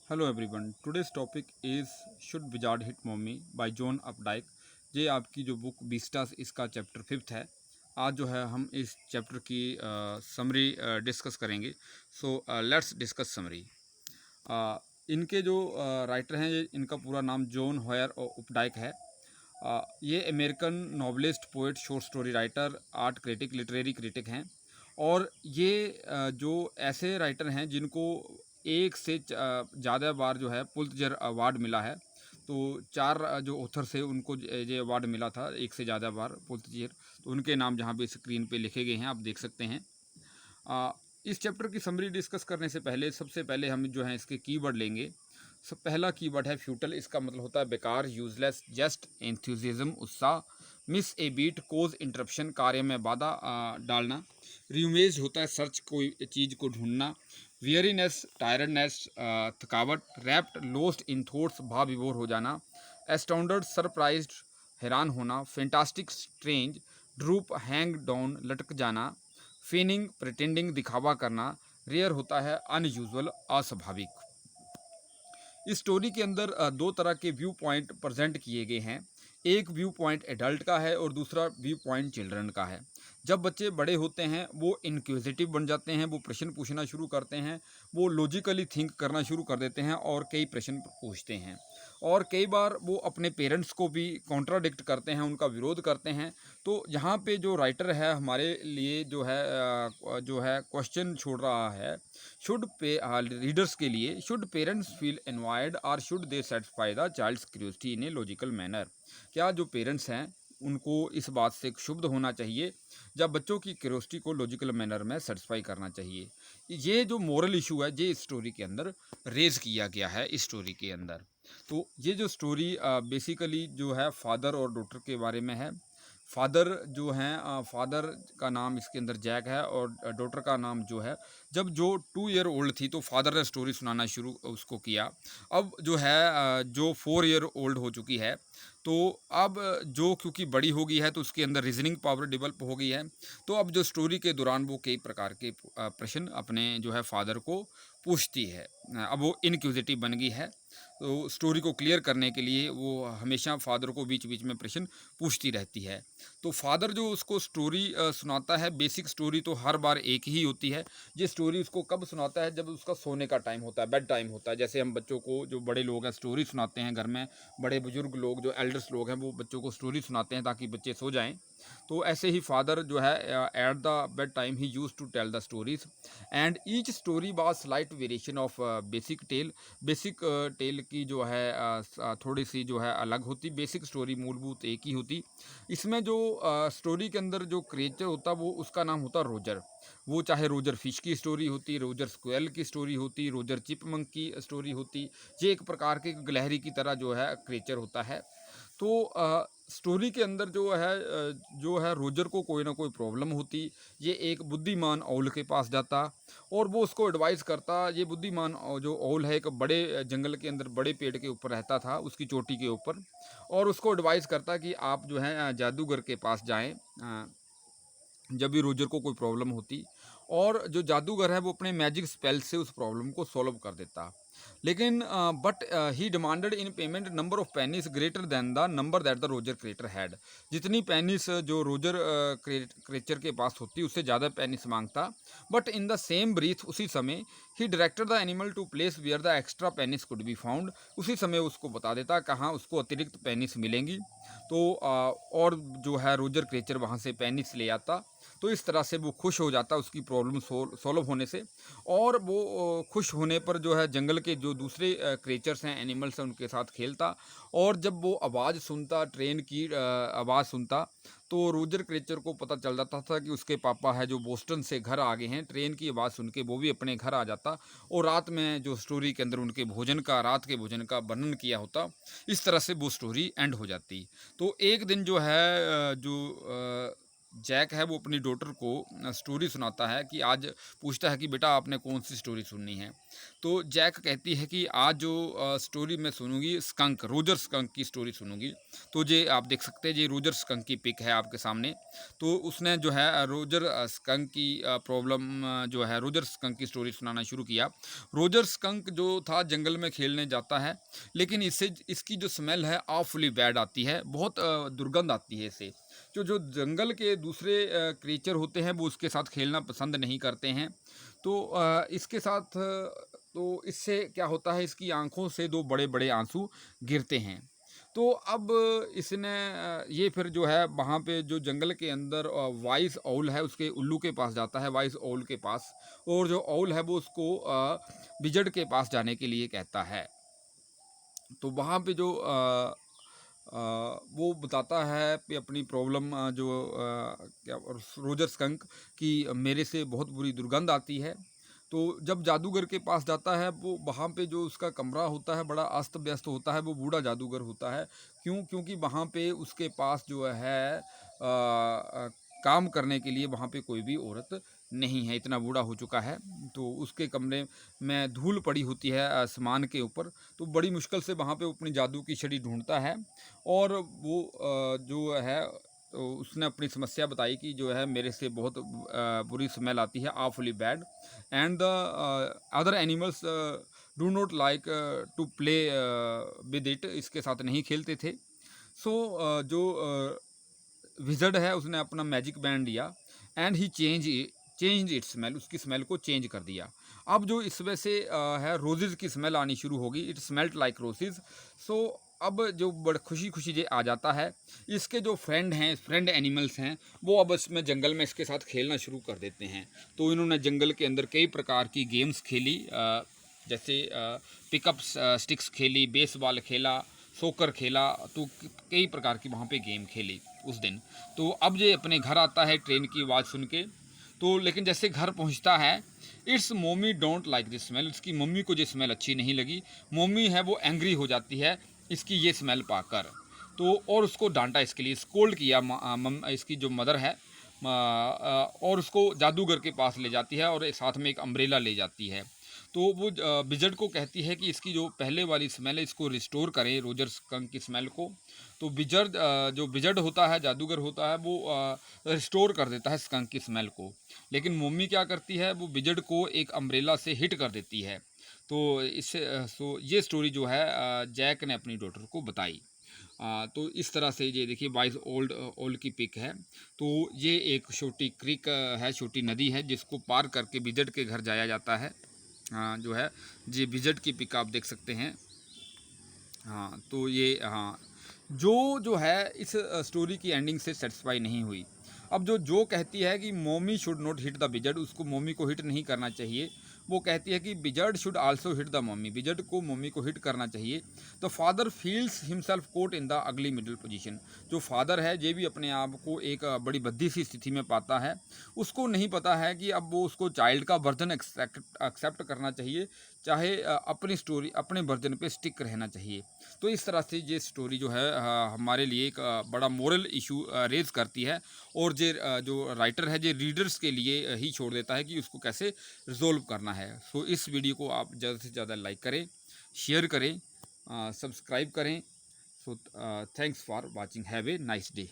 Hello everyone, today's topic is should wizard hit mommy by John Updike. ये आपकी जो book बीस्टास इसका chapter fifth है। आज जो है हम इस चैप्टर की समरी डिस्कस करेंगे। So let's discuss summary. इनके जो राइटर हैं, इनका पूरा नाम जॉन हॉयर उपडाइक है। ये American novelist, poet, short story writer, art critic, literary critic हैं। और ये जो ऐसे राइटर हैं जिनको एक से ज़्यादा बार जो है पुलित्ज़र अवार्ड मिला है। तो चार जो ऑथर से उनको ये अवार्ड मिला था एक से ज़्यादा बार पुलित्ज़र। तो उनके नाम जहाँ पे स्क्रीन पे लिखे गए हैं, आप देख सकते हैं। इस चैप्टर की समरी डिस्कस करने से पहले सबसे पहले हम जो है इसके कीवर्ड लेंगे। सब पहला कीवर्ड है फ्यूटल। इसका मतलब होता है बेकार, यूजलेस, जस्ट, एंथुजिज्म, उत्साह। मिस ए बीट, कोज, इंटरप्शन, कार्य में बाधा डालना। रियूमेज होता है सर्च, कोई चीज़ को ढूंढना। वियरीनेस, टायर्डनेस, थकावट। रैप्ट, लोस्ट इन थॉट्स, भाव विभोर हो जाना। एस्टाउंडर्ड, सरप्राइज्ड, हैरान होना। Fantastic, strange. Drupe, hang down, लटक जाना। फेनिंग, प्रिटेंडिंग, दिखावा करना। रेयर होता है अनयूजुअल, अस्वाभाविक। इस स्टोरी के अंदर दो तरह के व्यू पॉइंट प्रेजेंट किए गए हैं। एक व्यू पॉइंट एडल्ट का है और दूसरा व्यू पॉइंट चिल्ड्रन का है। जब बच्चे बड़े होते हैं वो इनक्विजिटिव बन जाते हैं, वो प्रश्न पूछना शुरू करते हैं, वो लॉजिकली थिंक करना शुरू कर देते हैं और कई प्रश्न पूछते हैं। और कई बार वो अपने पेरेंट्स को भी कॉन्ट्राडिक्ट करते हैं, उनका विरोध करते हैं। तो यहाँ पे जो राइटर है हमारे लिए जो है क्वेश्चन छोड़ रहा है। शुड पे रीडर्स के लिए, शुड पेरेंट्स फील एनवायर्ड और should they satisfy the child's curiosity in a logical manner. क्या जो पेरेंट्स हैं उनको इस बात से क्षुब्ध होना चाहिए, जब बच्चों की क्यूरियोसिटी को लॉजिकल मैनर में सेटिस्फाई करना चाहिए। ये जो मोरल इशू है ये इस स्टोरी के अंदर रेज किया गया है इस स्टोरी के अंदर। तो ये जो स्टोरी बेसिकली जो है फादर और डॉटर के बारे में है। फादर जो हैं, फादर का नाम इसके अंदर जैक है और डॉटर का नाम जो है। जब जो 2 ईयर ओल्ड थी तो फादर ने स्टोरी सुनाना शुरू उसको किया। अब जो है जो 4 ईयर ओल्ड हो चुकी है, तो अब जो क्योंकि बड़ी हो गई है तो उसके अंदर रीजनिंग पावर डेवलप हो गई है। तो अब जो स्टोरी के दौरान वो कई प्रकार के प्रश्न अपने जो है फादर को पूछती है। अब वो इनक्यूजिटिव बन गई है। तो स्टोरी को क्लियर करने के लिए वो हमेशा फादर को बीच बीच में प्रश्न पूछती रहती है। तो फादर जो उसको स्टोरी सुनाता है, बेसिक स्टोरी तो हर बार एक ही होती है। ये स्टोरी उसको कब सुनाता है, जब उसका सोने का टाइम होता है, बेड टाइम होता है। जैसे हम बच्चों को, जो बड़े लोग हैं स्टोरी सुनाते हैं घर में, बड़े बुजुर्ग लोग जो एल्डर्स लोग हैं वो बच्चों को स्टोरी सुनाते हैं ताकि बच्चे सो जाएं। तो ऐसे ही फादर जो है at the bed time he use to tell the stories. And each story was slight variation of basic tale. Basic tale की जो है थोड़ी सी जो है अलग होती, बेसिक स्टोरी मूलभूत एक ही होती। इसमें जो स्टोरी के अंदर जो क्रिएचर होता वो उसका नाम होता रोजर। वो चाहे रोजर फिश की स्टोरी होती, रोजर स्क्वेल की स्टोरी होती, रोजर चिपमंक की स्टोरी होती। ये एक प्रकार के गिलहरी की तरह जो है क्रिएचर होता है। तो स्टोरी के अंदर जो है रोजर को कोई ना कोई प्रॉब्लम होती। ये एक बुद्धिमान औल के पास जाता और वो उसको एडवाइस करता। ये बुद्धिमान जो औल है एक बड़े जंगल के अंदर बड़े पेड़ के ऊपर रहता था, उसकी चोटी के ऊपर। और उसको एडवाइस करता कि आप जो है जादूगर के पास जाएं जब भी रोजर को कोई प्रॉब्लम होती। और जो जादूगर है वो अपने मैजिक स्पेल से उस प्रॉब्लम को सॉल्व कर देता। लेकिन but he demanded in payment number of pennies greater than the number that the Roger creator had. जितनी पेनीस जो रोजर क्रिएचर के पास होती उससे ज़्यादा पेनीस मांगता। But in the same breath, उसी समय, he directed the animal to place where the extra pennies could be found. उसी समय उसको बता देता कहाँ उसको अतिरिक्त पेनिस मिलेंगी। तो और जो है रोजर क्रिएचर वहाँ से पेनिस ले आता। तो इस तरह से वो खुश हो जाता उसकी प्रॉब्लम सॉल्व होने से। और वो खुश होने पर जो है जंगल के जो दूसरे क्रिएचर्स हैं, एनिमल्स हैं, उनके साथ खेलता। और जब वो आवाज़ सुनता, ट्रेन की आवाज़ सुनता, तो रोजर क्रिएचर को पता चल जाता था कि उसके पापा है जो बोस्टन से घर आ गए हैं। ट्रेन की आवाज़ सुन के वो भी अपने घर आ जाता। और रात में जो स्टोरी के अंदर उनके भोजन का, रात के भोजन का वर्णन किया होता। इस तरह से वो स्टोरी एंड हो जाती। तो एक दिन जो है जैक है वो अपनी डॉटर को स्टोरी सुनाता है कि आज पूछता है कि बेटा आपने कौन सी स्टोरी सुननी है। तो जैक कहती है कि आज जो स्टोरी मैं सुनूंगी स्कंक रोजर स्कंक की स्टोरी सुनूंगी। तो ये आप देख सकते हैं, ये रोजर स्कंक की पिक है आपके सामने। तो उसने जो है रोजर स्कंक की प्रॉब्लम जो है रोजर स्कंक की स्टोरी सुनाना शुरू किया। रोजर स्कंक जो था जंगल में खेलने जाता है, लेकिन इससे इसकी जो स्मेल है ऑफुली बैड आती है, बहुत दुर्गंध आती है इससे। जो जंगल के दूसरे क्रीचर होते हैं वो उसके साथ खेलना पसंद नहीं करते हैं। तो इसके साथ तो इससे क्या होता है, इसकी आंखों से दो बड़े बड़े आंसू गिरते हैं। तो अब इसने ये फिर जो है वहाँ पे जो जंगल के अंदर वाइस औल है उसके उल्लू के पास जाता है, वाइस औल के पास। और जो औल है वो उसको विजड़ के पास जाने के लिए कहता है। तो वहाँ पे जो वो बताता है कि अपनी प्रॉब्लम जो क्या रोजर स्कंक कि मेरे से बहुत बुरी दुर्गंध आती है। तो जब जादूगर के पास जाता है वो वहाँ पे जो उसका कमरा होता है बड़ा अस्त व्यस्त होता है, वो बूढ़ा जादूगर होता है। क्योंकि वहाँ पे उसके पास जो है काम करने के लिए वहाँ पे कोई भी औरत नहीं है, इतना बूढ़ा हो चुका है। तो उसके कमरे में धूल पड़ी होती है आसमान के ऊपर। तो बड़ी मुश्किल से वहाँ पे वो अपनी जादू की छड़ी ढूंढता है। और वो जो है तो उसने अपनी समस्या बताई कि जो है मेरे से बहुत बुरी स्मेल आती है, awfully bad, and the other animals do not like to play with it, इसके साथ नहीं खेलते थे। सो जो विजर्ड है उसने अपना मैजिक बैंड लिया and he change it's smell, उसकी स्मेल को चेंज कर दिया। अब जो इसमें से है रोजेज़ की स्मेल आनी शुरू होगी, इट स्मेल्ट लाइक रोजेज़। सो अब जो बड़ खुशी खुशी ये आ जाता है। इसके जो फ्रेंड हैं, फ्रेंड एनिमल्स हैं, वो अब इसमें जंगल में इसके साथ खेलना शुरू कर देते हैं। तो इन्होंने जंगल के अंदर कई प्रकार की गेम्स खेली, जैसे पिकअप स्टिक्स खेली, बेसबॉल खेला, सोकर खेला। तो कई प्रकार की वहाँ पे गेम खेली उस दिन। तो अब ये अपने घर आता है ट्रेन की आवाज़ सुन के। तो लेकिन जैसे घर पहुँचता है, it's mummy don't like this smell, इसकी मम्मी को ये स्मेल अच्छी नहीं लगी। मम्मी है वो एंग्री हो जाती है इसकी ये स्मेल पाकर। तो और उसको डांटा, इसके लिए स्कोल्ड किया इसकी जो मदर है। और उसको जादूगर के पास ले जाती है और साथ में एक अम्ब्रेला ले जाती है। तो वो विजर्ड को कहती है कि इसकी जो पहले वाली स्मेल है इसको रिस्टोर करें, रोजर स्कंक की स्मेल को। तो विजर्ड जो विजर्ड होता है, जादूगर होता है, वो रिस्टोर कर देता है स्कंक की स्मेल को। लेकिन मम्मी क्या करती है, वो विजर्ड को एक अम्ब्रेला से हिट कर देती है। तो इससे सो ये स्टोरी जो है जैक ने अपनी डॉटर को बताई। तो इस तरह से ये देखिए वाइस ओल्ड ओल्ड की पिक है। तो ये एक छोटी क्रिक है, छोटी नदी है जिसको पार करके विजर्ड के घर जाया जाता है। जो है ये विजर्ड की पिक आप देख सकते हैं। हाँ, तो ये हाँ, जो है इस स्टोरी की एंडिंग से सेटिस्फाई नहीं हुई। अब जो कहती है कि मोमी should not hit the wizard, उसको मोमी को हिट नहीं करना चाहिए। वो कहती है कि wizard should also hit the mommy, wizard को मोमी को हिट करना चाहिए। तो father feels himself caught in the ugly middle position, जो फादर है ये भी अपने आप को एक बड़ी भद्दी सी स्थिति में पाता है। उसको नहीं पता है कि अब वो उसको चाइल्ड का वर्जन एक्सेप्ट करना चाहिए, चाहे अपनी स्टोरी अपने वर्जन पे स्टिक रहना चाहिए। तो इस तरह से ये स्टोरी जो है हमारे लिए एक बड़ा मोरल इशू रेज करती है। और ये जो राइटर है ये रीडर्स के लिए ही छोड़ देता है कि उसको कैसे रिजोल्व करना है। सो इस वीडियो को आप ज़्यादा से ज़्यादा लाइक करें, शेयर करें, सब्सक्राइब करें। So thanks for watching, have a nice day.